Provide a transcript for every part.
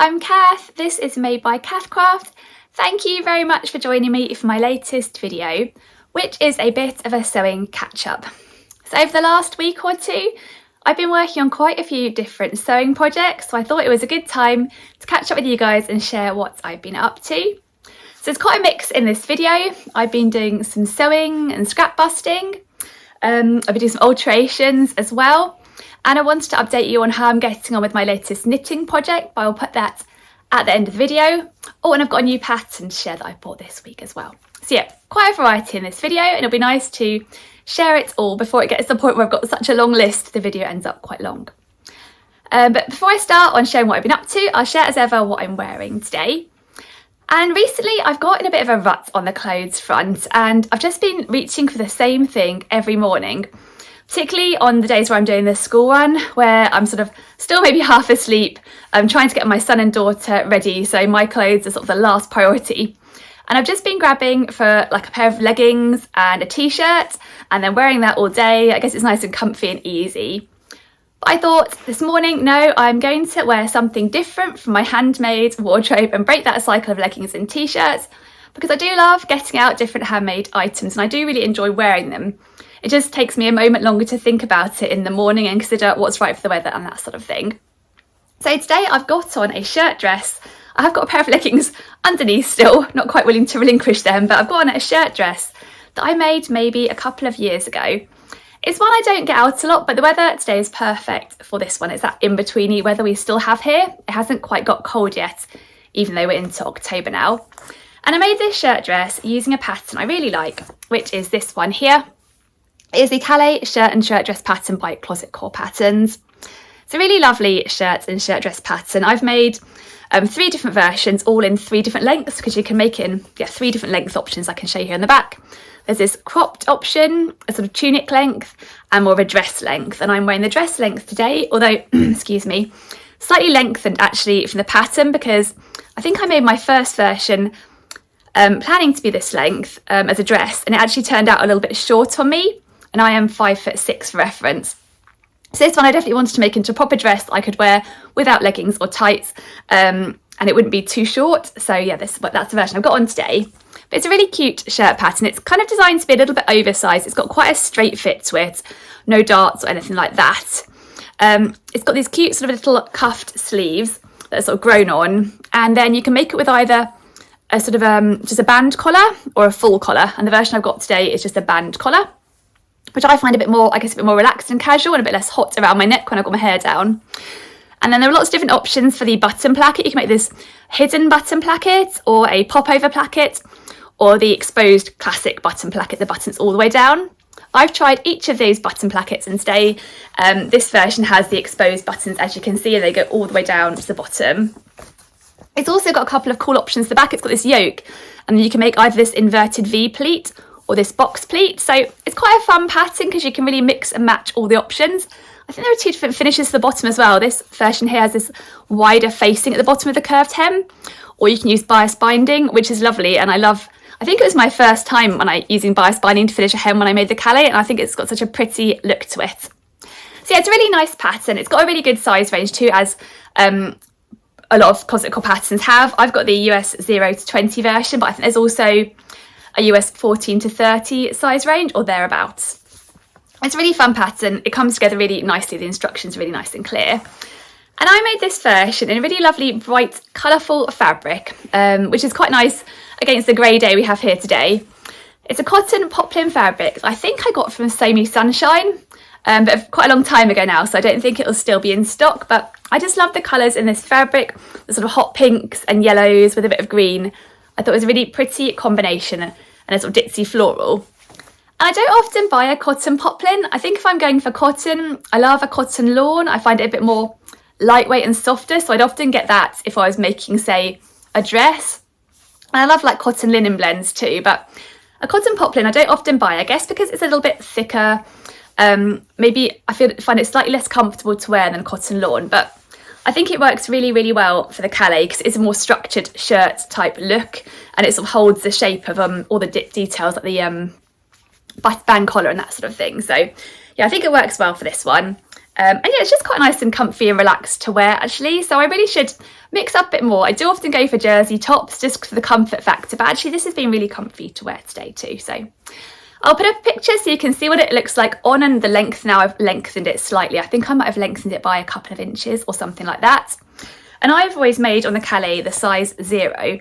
I'm Cath. This is made by Cath Craft. Thank you very much for joining me for my latest video, which is a bit of a sewing catch-up. So over the last week or two, I've been working on quite a few different sewing projects, so I thought it was a good time to catch up with you guys and share what I've been up to. So it's quite a mix in this video. I've been doing some sewing and scrap busting. I've been doing some alterations as well. And I wanted to update you on how I'm getting on with my latest knitting project, but I'll put that at the end of the video. Oh, and I've got a new pattern to share that I bought this week as well. So yeah, quite a variety in this video, and it'll be nice to share it all before it gets to the point where I've got such a long list, the video ends up quite long. But before I start on sharing what I've been up to, I'll share as ever what I'm wearing today. And recently I've got in a bit of a rut on the clothes front, and I've just been reaching for the same thing every morning. Particularly on the days where I'm doing the school run, where I'm sort of still maybe half asleep. I'm trying to get my son and daughter ready, so my clothes are sort of the last priority. And I've just been grabbing for like a pair of leggings and a t-shirt, and then wearing that all day. I guess it's nice and comfy and easy. But I thought this morning, no, I'm going to wear something different from my handmade wardrobe and break that cycle of leggings and t-shirts, because I do love getting out different handmade items and I do really enjoy wearing them. It just takes me a moment longer to think about it in the morning and consider what's right for the weather and that sort of thing. So today I've got on a shirt dress. I have got a pair of leggings underneath still, not quite willing to relinquish them, but I've got on a shirt dress that I made maybe a couple of years ago. It's one I don't get out a lot, but the weather today is perfect for this one. It's that in-betweeny weather we still have here. It hasn't quite got cold yet, even though we're into October now. And I made this shirt dress using a pattern I really like, which is this one here. It is the Calais shirt and shirt dress pattern by Closet Core Patterns. It's a really lovely shirt and shirt dress pattern. I've made 3 different versions, all in 3 different lengths, because you can make it in 3 different length options I can show you here in the back. There's this cropped option, a sort of tunic length, and more of a dress length. And I'm wearing the dress length today, although, excuse me, slightly lengthened actually from the pattern, because I think I made my first version planning to be this length as a dress, and it actually turned out a little bit short on me. And I am 5'6" for reference. So this one I definitely wanted to make into a proper dress that I could wear without leggings or tights, and it wouldn't be too short. So yeah, that's the version I've got on today. But it's a really cute shirt pattern. It's kind of designed to be a little bit oversized. It's got quite a straight fit to it, no darts or anything like that. It's got these cute sort of little cuffed sleeves that are sort of grown on, and then you can make it with either a sort of just a band collar or a full collar. And the version I've got today is just a band collar, which I find a bit more, I guess, a bit more relaxed and casual and a bit less hot around my neck when I've got my hair down. And then there are lots of different options for the button placket. You can make this hidden button placket or a pop-over placket or the exposed classic button placket, the buttons all the way down. I've tried each of these button plackets, and today this version has the exposed buttons, as you can see, they go all the way down to the bottom. It's also got a couple of cool options at the back. It's got this yoke, and you can make either this inverted V pleat or this box pleat. So it's quite a fun pattern because you can really mix and match all the options. I think there are 2 different finishes to the bottom as well. This version here has this wider facing at the bottom of the curved hem, or you can use bias binding, which is lovely. And I think it was my first time using bias binding to finish a hem when I made the Calais, and I think it's got such a pretty look to it. So yeah, it's a really nice pattern. It's got a really good size range too, as a lot of Closet Core patterns have. I've got the US 0 to 20 version, but I think there's also a US 14 to 30 size range or thereabouts. It's a really fun pattern. It comes together really nicely. The instructions are really nice and clear. And I made this version in a really lovely, bright, colourful fabric, which is quite nice against the grey day we have here today. It's a cotton poplin fabric I think I got from Sew Me Sunshine, but quite a long time ago now, so I don't think it'll still be in stock. But I just love the colours in this fabric, the sort of hot pinks and yellows with a bit of green. I thought it was a really pretty combination and a sort of ditzy floral. And I don't often buy a cotton poplin. I think if I'm going for cotton, I love a cotton lawn. I find it a bit more lightweight and softer, so I'd often get that if I was making, say, a dress. And I love like cotton linen blends too, but a cotton poplin I don't often buy, I guess because it's a little bit thicker. Maybe I find it slightly less comfortable to wear than a cotton lawn, but I think it works really, really well for the Calais because it's a more structured shirt type look, and it sort of holds the shape of all the details like the band collar and that sort of thing. So yeah, I think it works well for this one. And yeah, it's just quite nice and comfy and relaxed to wear actually, so I really should mix up a bit more. I do often go for jersey tops just for the comfort factor, but actually this has been really comfy to wear today too. So I'll put up a picture so you can see what it looks like on, and the length now. I've lengthened it slightly. I think I might have lengthened it by a couple of inches or something like that. And I've always made on the Calais the size 0,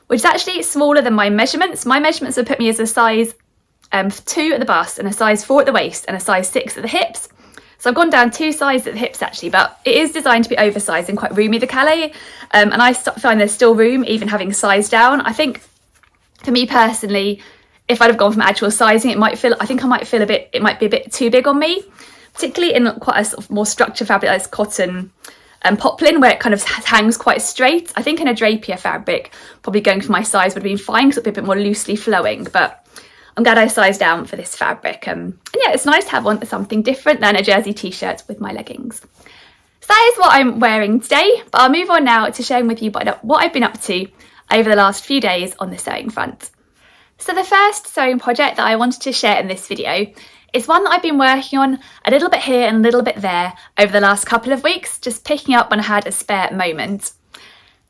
which is actually smaller than my measurements. My measurements would put me as a size 2 at the bust and a size 4 at the waist and a size 6 at the hips. So I've gone down 2 sizes at the hips actually, but it is designed to be oversized and quite roomy, the Calais. And I find there's still room even having sized down. I think for me personally, if I'd have gone from actual sizing, it might be a bit too big on me, particularly in quite a sort of more structured fabric like cotton and poplin, where it kind of hangs quite straight. I think in a drapier fabric, probably going for my size would have been fine because it would be a bit more loosely flowing, but I'm glad I sized down for this fabric. And yeah, it's nice to have something different than a jersey t-shirt with my leggings. So that is what I'm wearing today, but I'll move on now to sharing with you what I've been up to over the last few days on the sewing front. So the first sewing project that I wanted to share in this video is one that I've been working on a little bit here and a little bit there over the last couple of weeks, just picking up when I had a spare moment.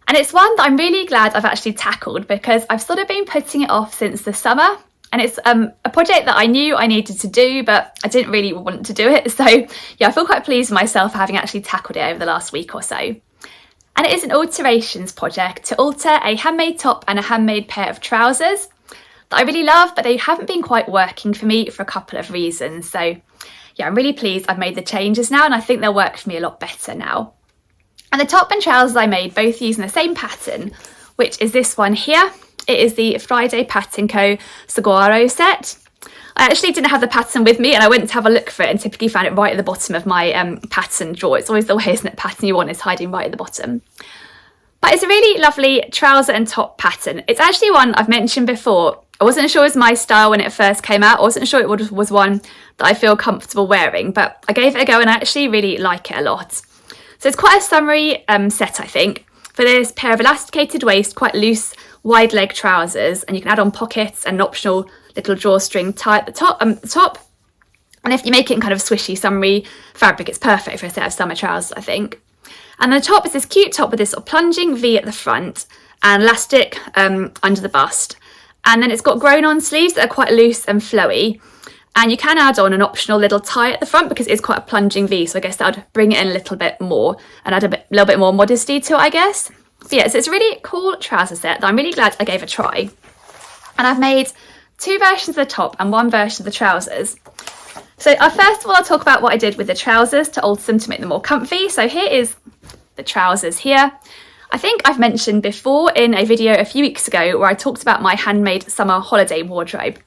And it's one that I'm really glad I've actually tackled because I've sort of been putting it off since the summer. And it's a project that I knew I needed to do, but I didn't really want to do it. So yeah, I feel quite pleased with myself for having actually tackled it over the last week or so. And it is an alterations project to alter a handmade top and a handmade pair of trousers that I really love, but they haven't been quite working for me for a couple of reasons. So yeah, I'm really pleased I've made the changes now, and I think they'll work for me a lot better now. And the top and trousers I made both using the same pattern, which is this one here. It is the Friday Pattern Co. Saguaro set. I actually didn't have the pattern with me and I went to have a look for it and typically found it right at the bottom of my pattern drawer. It's always the way, isn't it? Pattern you want is hiding right at the bottom. But it's a really lovely trouser and top pattern. It's actually one I've mentioned before. I wasn't sure it was my style when it first came out. I wasn't sure it was one that I feel comfortable wearing, but I gave it a go and I actually really like it a lot. So it's quite a summery set, I think. For this pair of elasticated waist, quite loose, wide leg trousers, and you can add on pockets and an optional little drawstring tie at the top. And if you make it in kind of swishy, summery fabric, it's perfect for a set of summer trousers, I think. And the top is this cute top with this sort of plunging V at the front and elastic under the bust. And then it's got grown-on sleeves that are quite loose and flowy. And you can add on an optional little tie at the front because it's quite a plunging V, so I guess that would bring it in a little bit more and add a little bit more modesty to it, I guess. So yeah, so it's a really cool trouser set that I'm really glad I gave a try. And I've made 2 versions of the top and 1 version of the trousers. So first of all, I'll talk about what I did with the trousers to alter them to make them more comfy. So here is the trousers here. I think I've mentioned before in a video a few weeks ago where I talked about my handmade summer holiday wardrobe,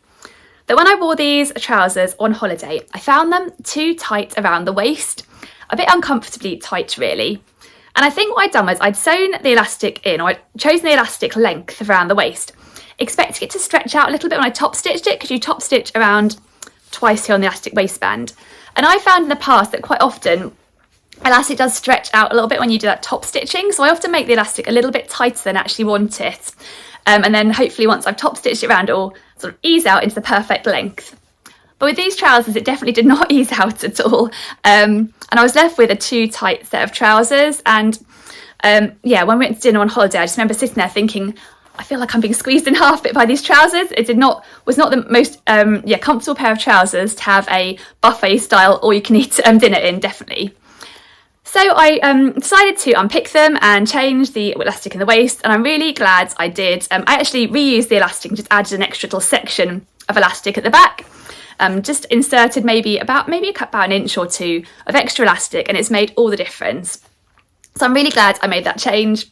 that when I wore these trousers on holiday, I found them too tight around the waist, a bit uncomfortably tight really. And I think what I'd done was I'd sewn the elastic in, or I'd chosen the elastic length around the waist, expecting it to stretch out a little bit when I top stitched it, because you top stitch around twice here on the elastic waistband. And I found in the past that quite often elastic does stretch out a little bit when you do that top stitching, so I often make the elastic a little bit tighter than I actually want it. And then hopefully once I've top stitched it around, it will sort of ease out into the perfect length. But with these trousers, it definitely did not ease out at all. And I was left with a too tight set of trousers. And yeah, when we went to dinner on holiday, I just remember sitting there thinking, I feel like I'm being squeezed in half a bit by these trousers. It was not the most comfortable pair of trousers to have a buffet style all you can eat dinner in, definitely. So I decided to unpick them and change the elastic in the waist, and I'm really glad I did. I actually reused the elastic and just added an extra little section of elastic at the back. Just inserted maybe about an inch or 2 of extra elastic, and it's made all the difference. So I'm really glad I made that change.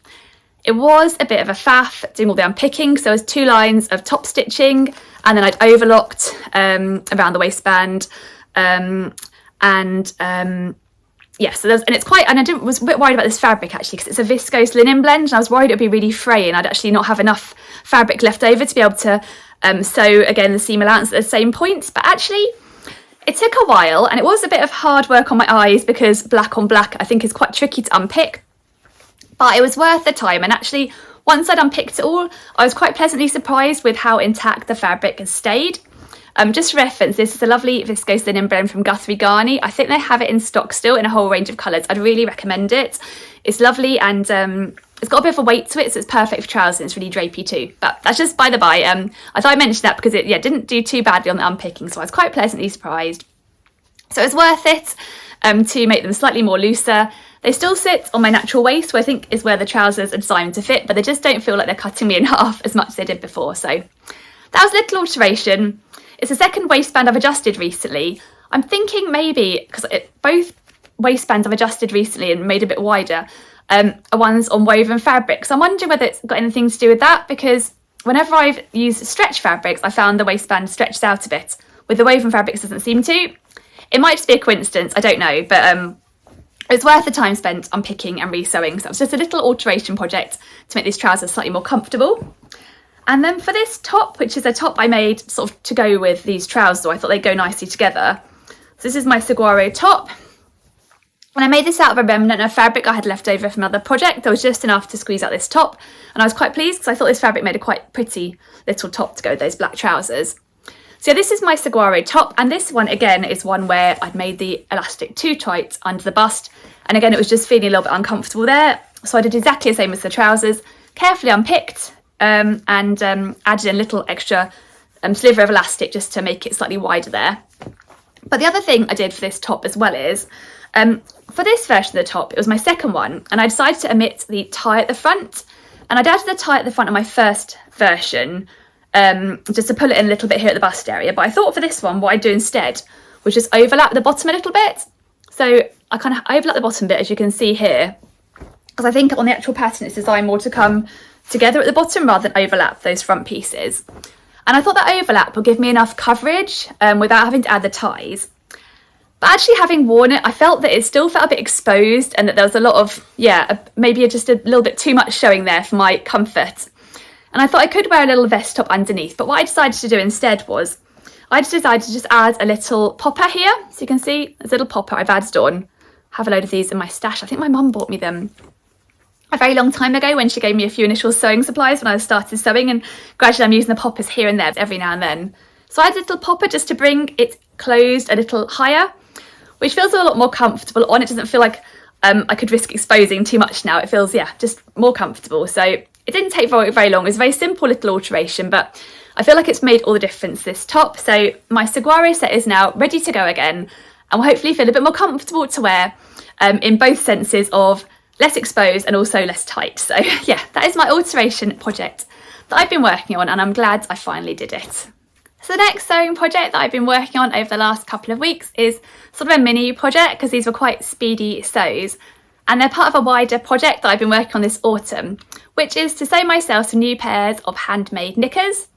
It was a bit of a faff doing all the unpicking, so there was 2 lines of top stitching, and then I'd overlocked around the waistband, yeah, so it's quite, and I was a bit worried about this fabric actually because it's a viscose linen blend, and I was worried it would be really fray and I'd actually not have enough fabric left over to be able to sew again the seam allowance at the same points. But actually it took a while, and it was a bit of hard work on my eyes because black on black I think is quite tricky to unpick, but it was worth the time. And actually once I'd unpicked it all, I was quite pleasantly surprised with how intact the fabric has stayed. Just for reference, this is a lovely viscose linen blend from Guthrie Ghani. I think they have it in stock still in a whole range of colours. I'd really recommend it. It's lovely, and it's got a bit of a weight to it, so it's perfect for trousers. It's really drapey too. But that's just by the by. I thought I mentioned that because it didn't do too badly on the unpicking, so I was quite pleasantly surprised. So it's worth it to make them slightly more looser. They still sit on my natural waist, which I think is where the trousers are designed to fit, but they just don't feel like they're cutting me in half as much as they did before. So that was a little alteration. It's the second waistband I've adjusted recently. I'm thinking maybe, because both waistbands I've adjusted recently and made a bit wider are ones on woven fabrics. I'm wondering whether it's got anything to do with that, because whenever I've used stretch fabrics, I found the waistband stretches out a bit. With the woven fabrics, it doesn't seem to. It might just be a coincidence, I don't know, but it's worth the time spent unpicking and re-sewing. So it was just a little alteration project to make these trousers slightly more comfortable. And then for this top, which is a top I made sort of to go with these trousers, I thought they'd go nicely together. So this is my Saguaro top. And I made this out of a remnant of fabric I had left over from another project. There was just enough to squeeze out this top. And I was quite pleased because I thought this fabric made a quite pretty little top to go with those black trousers. So this is my Saguaro top, and this one again is one where I'd made the elastic too tight under the bust, and again it was just feeling a little bit uncomfortable there, so I did exactly the same as the trousers, carefully unpicked and added a little extra sliver of elastic just to make it slightly wider there. But the other thing I did for this top as well is, for this version of the top, it was my second one, and I decided to omit the tie at the front, and I'd added the tie at the front of my first version, just to pull it in a little bit here at the bust area. But I thought for this one, what I'd do instead was just overlap the bottom a little bit. So I kind of overlap the bottom bit, as you can see here, because I think on the actual pattern it's designed more to come together at the bottom rather than overlap those front pieces. And I thought that overlap would give me enough coverage without having to add the ties. But actually having worn it, I felt that it still felt a bit exposed, and that there was a lot of, maybe just a little bit too much showing there for my comfort. And I thought I could wear a little vest top underneath, but what I decided to do instead was, I decided to just add a little popper here. So you can see there's a little popper I've added on. I have a load of these in my stash. I think my mum bought me them a very long time ago when she gave me a few initial sewing supplies when I started sewing, and gradually I'm using the poppers here and there every now and then. So I added a little popper just to bring it closed a little higher, which feels a lot more comfortable on. It doesn't feel like I could risk exposing too much now. It feels, just more comfortable. So it didn't take very long. It was a very simple little alteration, but I feel like it's made all the difference, this top. So my Saguaro set is now ready to go again, and will hopefully feel a bit more comfortable to wear in both senses of less exposed and also less tight. So that is my alteration project that I've been working on, and I'm glad I finally did it. So the next sewing project that I've been working on over the last couple of weeks is sort of a mini project, because these were quite speedy sews, and they're part of a wider project that I've been working on this autumn, which is to sew myself some new pairs of handmade knickers.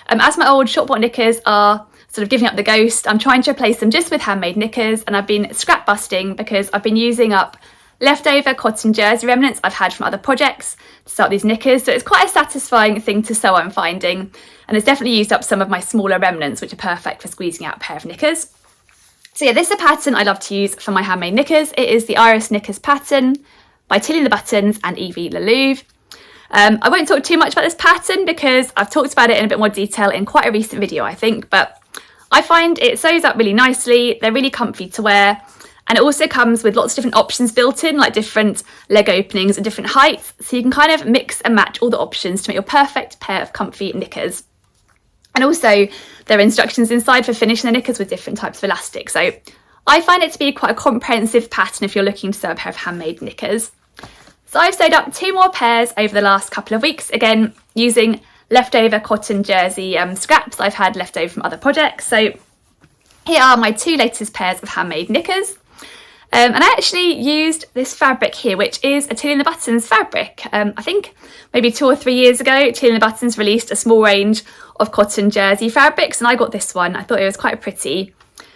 As my old short bought knickers are sort of giving up the ghost, I'm trying to replace them just with handmade knickers, and I've been scrap busting because I've been using up leftover cotton jersey remnants I've had from other projects to start these knickers. So it's quite a satisfying thing to sew, I'm finding, and it's definitely used up some of my smaller remnants, which are perfect for squeezing out a pair of knickers. So this is a pattern I love to use for my handmade knickers. It is the Iris Knickers pattern by Tilly and the Buttons and Evie Lelouve. I won't talk too much about this pattern because I've talked about it in a bit more detail in quite a recent video, I think, but I find it sews up really nicely. They're really comfy to wear, and it also comes with lots of different options built in, like different leg openings and different heights, so you can kind of mix and match all the options to make your perfect pair of comfy knickers. And also there are instructions inside for finishing the knickers with different types of elastic, so I find it to be quite a comprehensive pattern if you're looking to sew a pair of handmade knickers. So I've sewed up 2 more pairs over the last couple of weeks, again using leftover cotton jersey scraps I've had left over from other projects. So here are my 2 latest pairs of handmade knickers. And I actually used this fabric here, which is a Tilly and the Buttons fabric. I think maybe 2 or 3 years ago, Tilly and the Buttons released a small range of cotton jersey fabrics, and I got this one. I thought it was quite pretty.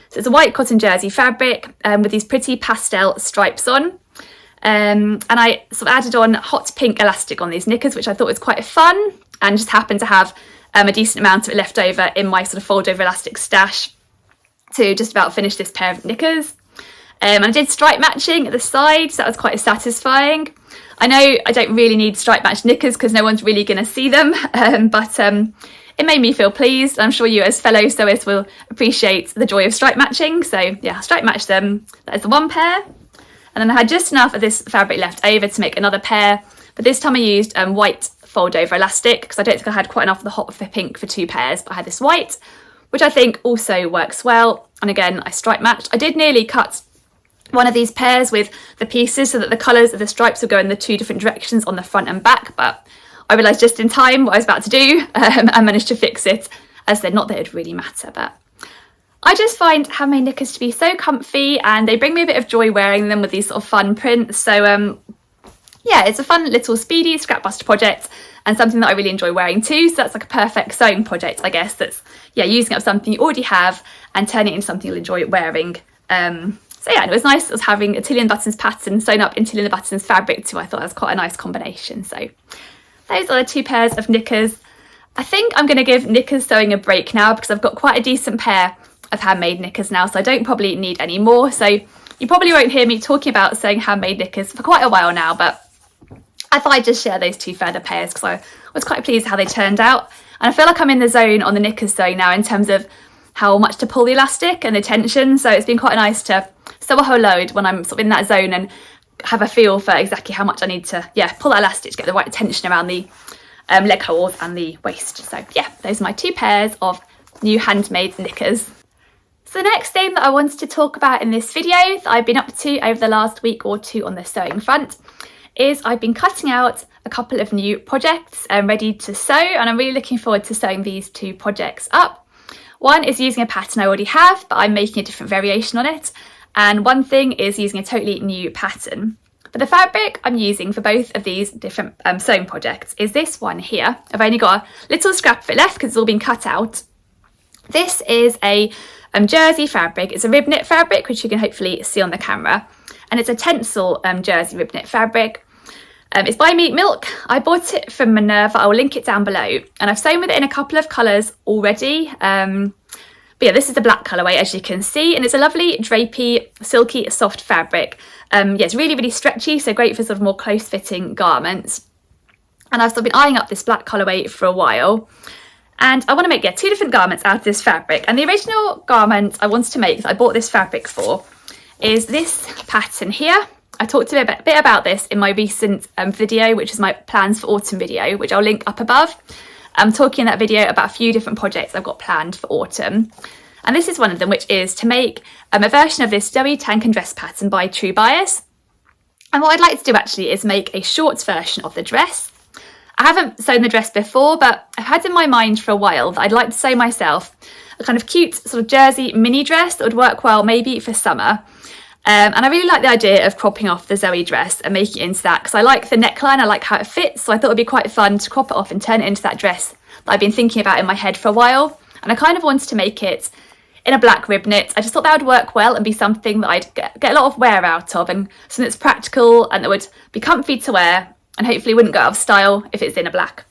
So it's a white cotton jersey fabric with these pretty pastel stripes on. And I sort of added on hot pink elastic on these knickers, which I thought was quite fun, and just happened to have a decent amount of it left over in my sort of fold over elastic stash to just about finish this pair of knickers. And I did stripe matching at the side, so that was quite satisfying. I know I don't really need stripe matched knickers because no one's really going to see them, but it made me feel pleased. I'm sure you as fellow sewists will appreciate the joy of stripe matching. So yeah, stripe matched them. That is the one pair. And then I had just enough of this fabric left over to make another pair. But this time I used white fold over elastic because I don't think I had quite enough of the hot for pink for 2 pairs, but I had this white, which I think also works well. And again, I stripe matched. I did nearly cut one of these pairs with the pieces so that the colours of the stripes would go in the 2 different directions on the front and back, but I realised just in time what I was about to do and managed to fix it, as they're not that it'd really matter. But I just find handmade knickers to be so comfy, and they bring me a bit of joy wearing them with these sort of fun prints. So yeah, it's a fun little speedy scrap buster project and something that I really enjoy wearing too. So that's like a perfect sewing project, I guess, that's yeah, using up something you already have and turning it into something you'll enjoy wearing. So yeah, and it was nice. It was having a Tilly and Buttons pattern sewn up in Tilly and Buttons fabric too. I thought that was quite a nice combination. So those are the 2 pairs of knickers. I think I'm going to give knickers sewing a break now because I've got quite a decent pair of handmade knickers now, so I don't probably need any more. So you probably won't hear me talking about sewing handmade knickers for quite a while now, but I thought I'd just share those 2 further pairs because I was quite pleased how they turned out. And I feel like I'm in the zone on the knickers sewing now in terms of how much to pull the elastic and the tension. So it's been quite nice to sew a whole load when I'm sort of in that zone and have a feel for exactly how much I need to pull that elastic to get the right tension around the leg holes and the waist. So yeah, those are my 2 pairs of new handmade knickers. So the next thing that I wanted to talk about in this video that I've been up to over the last week or 2 on the sewing front is I've been cutting out a couple of new projects ready to sew, and I'm really looking forward to sewing these 2 projects up. One is using a pattern I already have, but I'm making a different variation on it. And one thing is using a totally new pattern. But the fabric I'm using for both of these different sewing projects is this one here. I've only got a little scrap of it left because it's all been cut out. This is a jersey fabric. It's a rib knit fabric, which you can hopefully see on the camera. And it's a tencel jersey rib knit fabric. It's by Meat Milk. I bought it from Minerva. I'll link it down below. And I've sewn with it in a couple of colours already. But yeah, this is the black colourway, as you can see. And it's a lovely drapey, silky, soft fabric. Yeah, it's really, really stretchy. So great for sort of more close-fitting garments. And I've sort of been eyeing up this black colourway for a while. And I want to make 2 different garments out of this fabric. And the original garment I wanted to make, that I bought this fabric for, is this pattern here. I talked a bit about this in my recent video, which is my plans for autumn video, which I'll link up above. I'm talking in that video about a few different projects I've got planned for autumn. And this is one of them, which is to make a version of this doughy tank and dress pattern by True Bias. And what I'd like to do actually is make a short version of the dress. I haven't sewn the dress before, but I've had in my mind for a while that I'd like to sew myself a kind of cute sort of jersey mini dress that would work well maybe for summer. And I really like the idea of cropping off the Zoe dress and making it into that because I like the neckline, I like how it fits, so I thought it would be quite fun to crop it off and turn it into that dress that I've been thinking about in my head for a while. And I kind of wanted to make it in a black rib knit. I just thought that would work well and be something that I'd get a lot of wear out of, and something that's practical and that would be comfy to wear and hopefully wouldn't go out of style if it's in a black.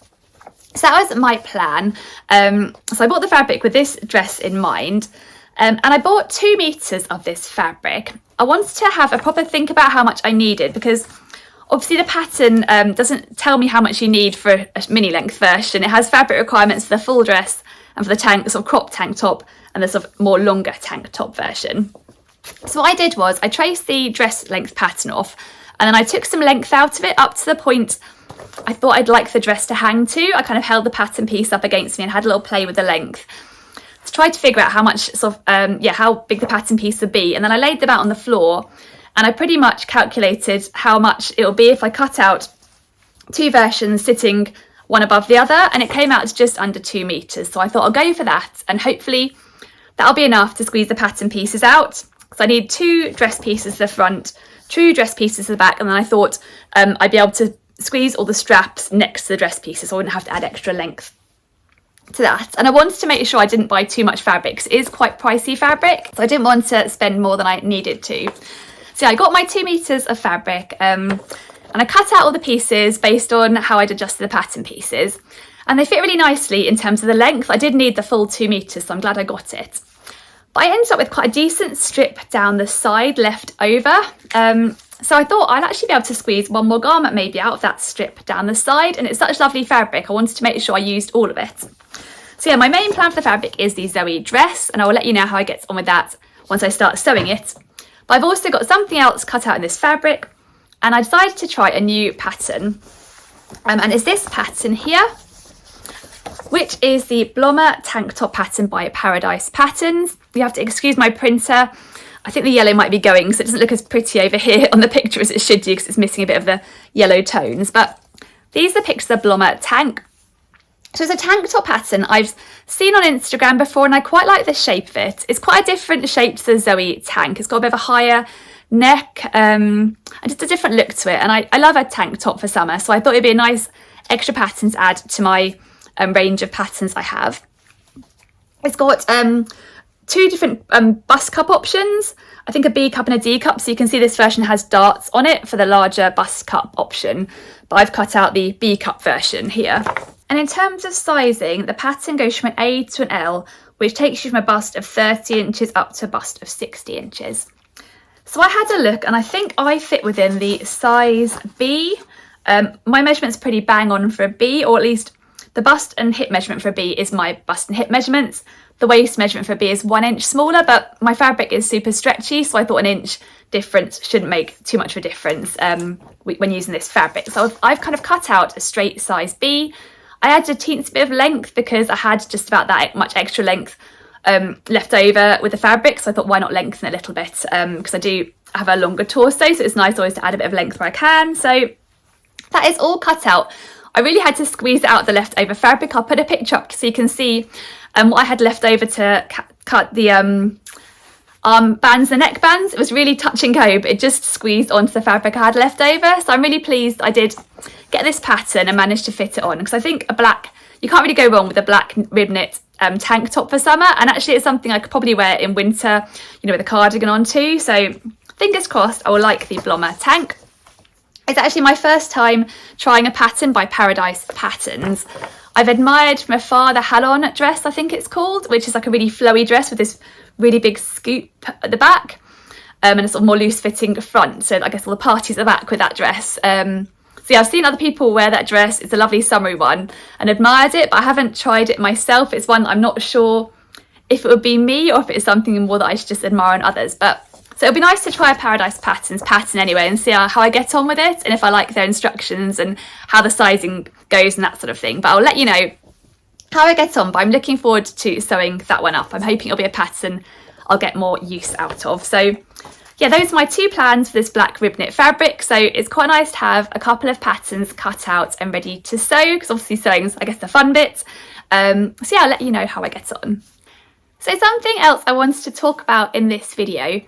So that was my plan. So I bought the fabric with this dress in mind. And I bought 2 meters of this fabric. I wanted to have a proper think about how much I needed because obviously the pattern doesn't tell me how much you need for a mini length version. It has fabric requirements for the full dress and for the tank, sort of crop tank top, and the sort of more longer tank top version. So what I did was I traced the dress length pattern off, and then I took some length out of it up to the point I thought I'd like the dress to hang to. I kind of held the pattern piece up against me and had a little play with the length to try to figure out how much sort of how big the pattern piece would be. And then I laid them out on the floor and I pretty much calculated how much it would be if I cut out 2 versions sitting one above the other, and it came out to just under 2 meters. So I thought I'll go for that, and hopefully that'll be enough to squeeze the pattern pieces out. So I need 2 dress pieces to the front, 2 dress pieces to the back, and then I thought I'd be able to squeeze all the straps next to the dress pieces so I wouldn't have to add extra length to that. And I wanted to make sure I didn't buy too much fabric because it is quite pricey fabric, so I didn't want to spend more than I needed to. So yeah, I got my 2 meters of fabric and I cut out all the pieces based on how I'd adjusted the pattern pieces, and they fit really nicely in terms of the length. I did need the full 2 meters, so I'm glad I got it. But I ended up with quite a decent strip down the side left over. So I thought I'd actually be able to squeeze one more garment maybe out of that strip down the side, and it's such lovely fabric, I wanted to make sure I used all of it. So yeah, my main plan for the fabric is the Zoe dress, and I will let you know how I get on with that once I start sewing it. But I've also got something else cut out in this fabric, and I decided to try a new pattern, and it's this pattern here, which is the Blommer tank top pattern by Paradise Patterns. You have to excuse my printer. I think the yellow might be going, so it doesn't look as pretty over here on the picture as it should do, because it's missing a bit of the yellow tones. But these are pictures of the Blommer tank. So it's a tank top pattern I've seen on Instagram before, and I quite like the shape of it. It's quite a different shape to the Zoe tank. It's got a bit of a higher neck and just a different look to it. And I love a tank top for summer, so I thought it'd be a nice extra pattern to add to my range of patterns I have. It's got two different bust cup options. I think a B cup and a D cup, so you can see this version has darts on it for the larger bust cup option, but I've cut out the B cup version here. And in terms of sizing, the pattern goes from an A to an L, which takes you from a bust of 30 inches up to a bust of 60 inches. So I had a look, and I think I fit within the size B. My measurement's pretty bang on for a B, or at least the bust and hip measurement for a B is my bust and hip measurements. The waist measurement for a B is 1 inch smaller, but my fabric is super stretchy, so I thought an inch difference shouldn't make too much of a difference when using this fabric. So I've kind of cut out a straight size B. I added a teensy bit of length because I had just about that much extra length left over with the fabric, so I thought why not lengthen a little bit, because I do have a longer torso, so it's nice always to add a bit of length where I can. So that is all cut out. I really had to squeeze out the leftover fabric. I'll put a picture up so you can see what I had left over to cut the arm bands and neck bands. It was really touch and go, but it just squeezed onto the fabric I had left over. So I'm really pleased I did get this pattern and managed to fit it on, because I think you can't really go wrong with a black rib knit tank top for summer, and actually it's something I could probably wear in winter, with a cardigan on too. So fingers crossed I will like the Blommer tank. It's actually my first time trying a pattern by Paradise Patterns. I've admired from afar the Halon dress, I think it's called, which is like a really flowy dress with this really big scoop at the back, and a sort of more loose fitting front. So I guess all the parties at the back with that dress. So yeah, I've seen other people wear that dress. It's a lovely summery one, and admired it, but I haven't tried it myself. It's one I'm not sure if it would be me or if it's something more that I should just admire in others. So it'll be nice to try a Paradise Patterns pattern anyway and see how I get on with it, and if I like their instructions and how the sizing goes and that sort of thing. But I'll let you know how I get on, but I'm looking forward to sewing that one up. I'm hoping it'll be a pattern I'll get more use out of. So yeah, those are my two plans for this black rib knit fabric. So it's quite nice to have a couple of patterns cut out and ready to sew, because obviously sewing's, I guess, the fun bit. So yeah, I'll let you know how I get on. So something else I wanted to talk about in this video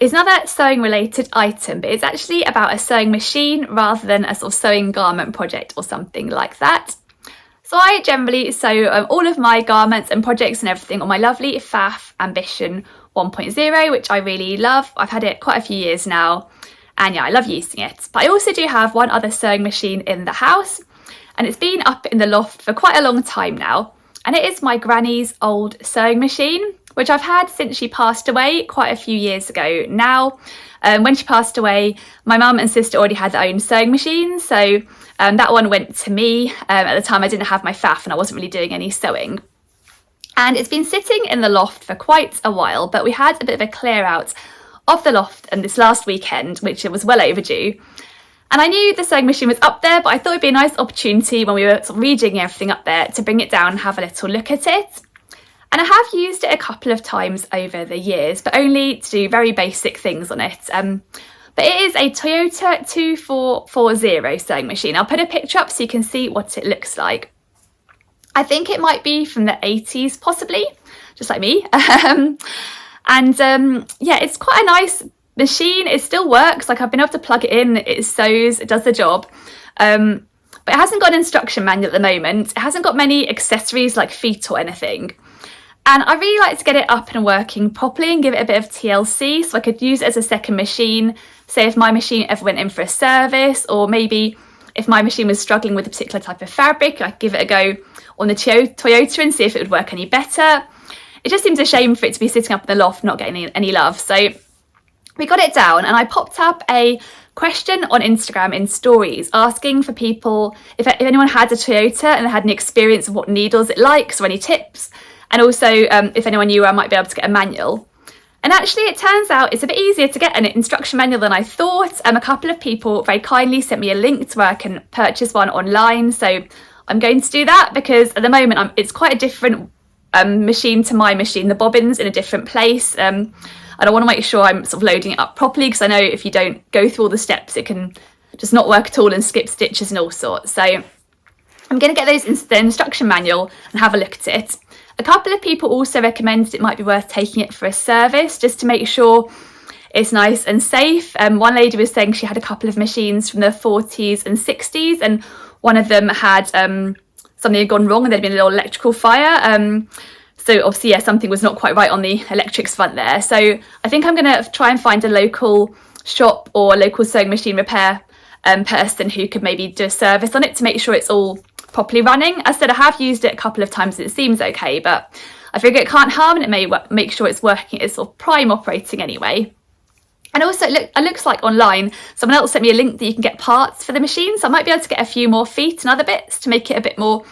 is another sewing related item, but it's actually about a sewing machine rather than a sort of sewing garment project or something like that. So I generally sew all of my garments and projects and everything on my lovely Cath Ambition 1.0, which I really love. I've had it quite a few years now, and yeah, I love using it. But I also do have one other sewing machine in the house, and it's been up in the loft for quite a long time now, and it is my granny's old sewing machine, which I've had since she passed away quite a few years ago now. When she passed away, my mum and sister already had their own sewing machines, so that one went to me. At the time I didn't have my Cath and I wasn't really doing any sewing. And it's been sitting in the loft for quite a while, but we had a bit of a clear out of the loft this last weekend, which it was well overdue. And I knew the sewing machine was up there, but I thought it'd be a nice opportunity when we were sort of rejigging everything up there to bring it down and have a little look at it. And I have used it a couple of times over the years, but only to do very basic things on it. But it is a Toyota 2440 sewing machine. I'll put a picture up so you can see what it looks like. I think it might be from the 80s, possibly, just like me. Yeah, it's quite a nice machine. It still works. Like, I've been able to plug it in, it sews, it does the job. But it hasn't got an instruction manual at the moment. It hasn't got many accessories like feet or anything. And I really like to get it up and working properly and give it a bit of TLC, so I could use it as a second machine. Say if my machine ever went in for a service, or maybe if my machine was struggling with a particular type of fabric, I could give it a go on the Toyota and see if it would work any better. It just seems a shame for it to be sitting up in the loft not getting any love. So we got it down, and I popped up a question on Instagram in stories asking for people if anyone had a Toyota and they had any experience of what needles it likes or any tips, and also if anyone knew where I might be able to get a manual. And actually it turns out it's a bit easier to get an instruction manual than I thought. A couple of people very kindly sent me a link to where I can purchase one online, so I'm going to do that because at the moment it's quite a different machine to my machine. The bobbin's in a different place, and I want to make sure I'm sort of loading it up properly, because I know if you don't go through all the steps it can just not work at all and skip stitches and all sorts. So I'm going to get the instruction manual and have a look at it. A couple of people also recommended it might be worth taking it for a service just to make sure it's nice and safe. One lady was saying she had a couple of machines from the 40s and 60s, and one of them had something had gone wrong and there'd been a little electrical fire. So obviously, yeah, something was not quite right on the electrics front there. So I think I'm going to try and find a local shop or a local sewing machine repair person who could maybe do a service on it to make sure it's all properly running. As I said, I have used it a couple of times and it seems okay, but I figure it can't harm and it may make sure it's working at sort of prime operating anyway. And also it looks like online someone else sent me a link that you can get parts for the machine, so I might be able to get a few more feet and other bits to make it a bit more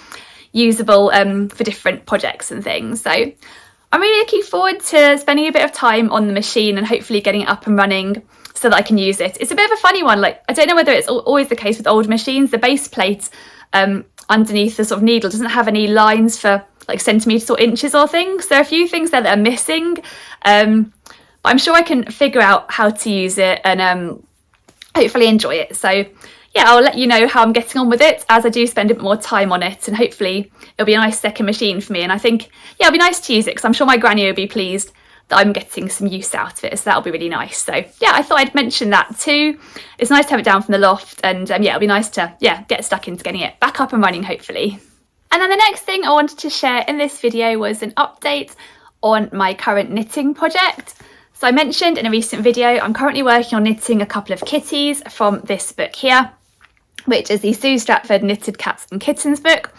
usable for different projects and things. So I'm really looking forward to spending a bit of time on the machine and hopefully getting it up and running so that I can use it. It's a bit of a funny one, like I don't know whether it's always the case with old machines. The base plate underneath the sort of needle doesn't have any lines for like centimetres or inches or things. There are a few things there that are missing, but I'm sure I can figure out how to use it and hopefully enjoy it. So yeah, I'll let you know how I'm getting on with it as I do spend a bit more time on it, and hopefully it'll be a nice second machine for me. And I think, yeah, it'll be nice to use it because I'm sure my granny will be pleased that I'm getting some use out of it, so that'll be really nice. So yeah, I thought I'd mention that too. It's nice to have it down from the loft, and yeah, it'll be nice to get stuck into getting it back up and running hopefully. And then the next thing I wanted to share in this video was an update on my current knitting project. So I mentioned in a recent video I'm currently working on knitting a couple of kitties from this book here, which is the Sue Stratford Knitted Cats and Kittens book,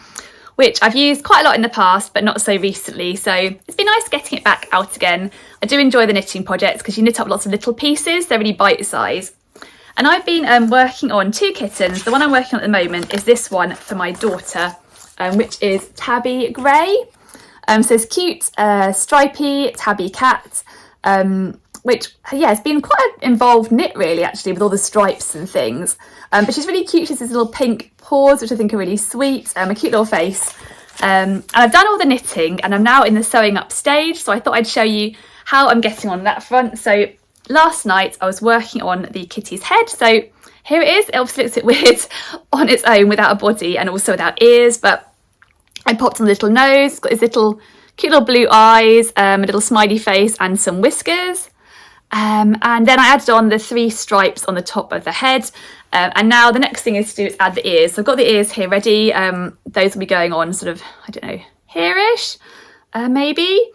which I've used quite a lot in the past but not so recently, so it's been nice getting it back out again. I do enjoy the knitting projects because you knit up lots of little pieces, they're really bite size. And I've been working on two kittens. The one I'm working on at the moment is this one for my daughter, which is Tabby Grey. So it's cute, stripy tabby cat, which yeah, has been quite an involved knit really actually with all the stripes and things. But she's really cute. She has these little pink paws which I think are really sweet, a cute little face. And I've done all the knitting and I'm now in the sewing up stage, so I thought I'd show you how I'm getting on that front. So last night I was working on the kitty's head, so here it is. It obviously looks a bit weird on its own without a body and also without ears, but I popped on the little nose. It's got his little cute little blue eyes, a little smiley face and some whiskers. And then I added on the 3 stripes on the top of the head. And now the next thing is to do is add the ears. So I've got the ears here ready. Those will be going on sort of, I don't know, here-ish, maybe.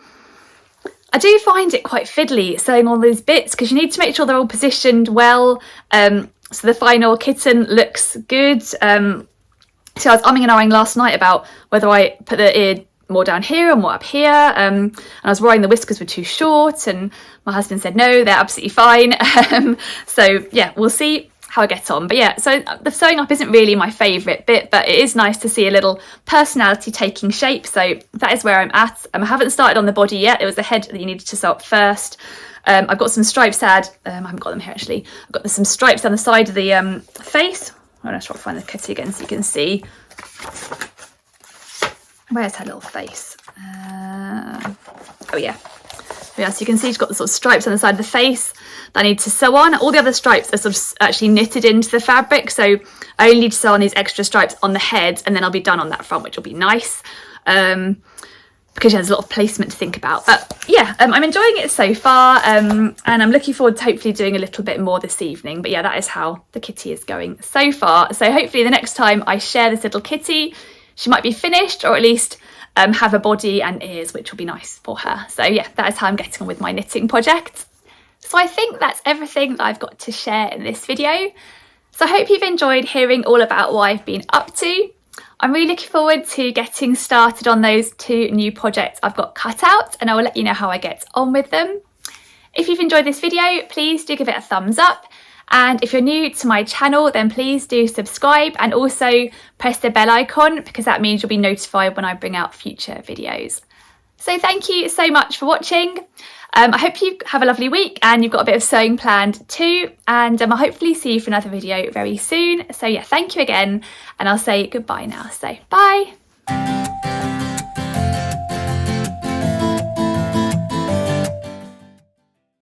I do find it quite fiddly sewing all these bits because you need to make sure they're all positioned well, so the final kitten looks good. So I was umming and ahhing last night about whether I put the ear more down here or more up here, and I was worrying the whiskers were too short, and my husband said no, they're absolutely fine. So yeah, we'll see how I get on. But yeah, so the sewing up isn't really my favourite bit, but it is nice to see a little personality taking shape, so that is where I'm at. I haven't started on the body yet. It was the head that you needed to sew up first. I've got some stripes I haven't got them here actually. I've got some stripes down the side of the face. I'm going to try to find the kitty again so you can see. Where's her little face? Oh yeah. So you can see she's got the sort of stripes on the side of the face that I need to sew on. All the other stripes are sort of actually knitted into the fabric, so I only need to sew on these extra stripes on the head and then I'll be done on that front, which will be nice. Because there's a lot of placement to think about. But yeah, I'm enjoying it so far, and I'm looking forward to hopefully doing a little bit more this evening. But yeah, that is how the kitty is going so far. So hopefully the next time I share this little kitty, she might be finished, or at least have a body and ears, which will be nice for her. So yeah, that is how I'm getting on with my knitting project. So I think that's everything that I've got to share in this video. So I hope you've enjoyed hearing all about what I've been up to. I'm really looking forward to getting started on those 2 new projects I've got cut out, and I will let you know how I get on with them. If you've enjoyed this video, please do give it a thumbs up. And if you're new to my channel, then please do subscribe and also press the bell icon, because that means you'll be notified when I bring out future videos. So thank you so much for watching. I hope you have a lovely week and you've got a bit of sewing planned too. And I'll hopefully see you for another video very soon. So yeah, thank you again, and I'll say goodbye now. So bye.